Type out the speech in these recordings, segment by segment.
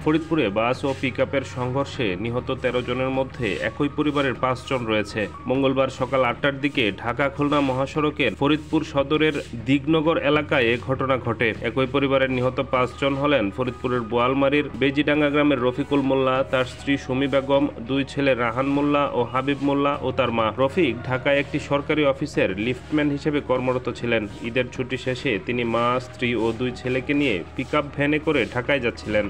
ফরিদপুরে বাস ও পিকআপের সংঘর্ষে নিহত ১৩ জনের মধ্যে একই পরিবারের ৫ জন রয়েছে। মঙ্গলবার সকাল ৮টার দিকে ঢাকা-খুলনা মহাসড়কের ফরিদপুর সদরের দিগনগর এলাকায় এ ঘটনা ঘটে। একই পরিবারের নিহত ৫ জন হলেন ফরিদপুরের বোয়ালমারীর বেজিডাঙ্গা গ্রামের রফিকুল মোল্লা, তার স্ত্রী সুমি বেগম, ২ ছেলে রাহান মোল্লা ও হাবিব মোল্লা ও তার মা। রফিক ঢাকায় একটি সরকারি অফিসের লিফটম্যান হিসেবে কর্মরত ছিলেন। ঈদের ছুটি শেষে তিনি মা, স্ত্রী ও ২ ছেলেকে নিয়ে পিকআপ ভ্যানে করে ঢাকায় যাচ্ছিলেন।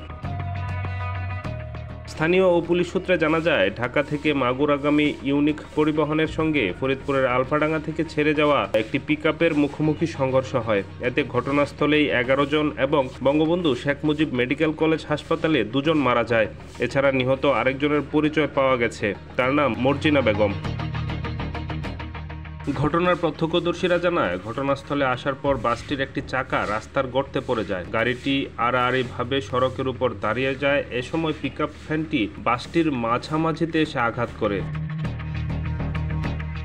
স্থানীয় ও পুলিশ সূত্রে জানা যায়, ঢাকা থেকে মাগুরাগামী ইউনিক পরিবহনের সঙ্গে ফরিদপুরের আলফাডাঙ্গা থেকে ছেড়ে যাওয়া একটি পিকআপের মুখোমুখি সংঘর্ষ হয়। এতে ঘটনাস্থলেই ১১ জন এবং বঙ্গবন্ধু শেখ মুজিব মেডিকেল কলেজ হাসপাতালে ২ জন মারা যায়। এছাড়া নিহত আরেকজনের পরিচয় পাওয়া গেছে, তার নাম মর্জিনা বেগম। ঘটনার প্রত্যক্ষদর্শীরা জানায়, ঘটনাস্থলে আসার পর বাসটির একটি চাকা রাস্তার গর্তে পড়ে যায়। গাড়িটি আড়াআড়িভাবে সড়কের উপর দাঁড়িয়ে যায়। এ সময় পিকআপ ভ্যানটি বাসটির মাঝামাঝিতে এসে আঘাত করে।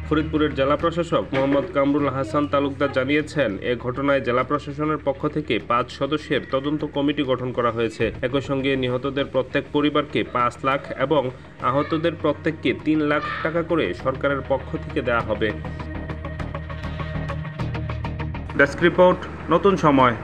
ফরিদপুরের জেলা প্রশাসক মোহাম্মদ কামরুল হাসান তালুকদার জানিয়েছেন, এ ঘটনায় জেলা প্রশাসনের পক্ষ থেকে ৫ সদস্যের তদন্ত কমিটি গঠন করা হয়েছে। একই সঙ্গে নিহতদের প্রত্যেক পরিবারকে ৫ লাখ এবং আহতদের প্রত্যেককে ৩ লাখ টাকা করে সরকারের পক্ষ থেকে দেওয়া হবে। ডেস্ক রিপোর্ট, নতুন সময়।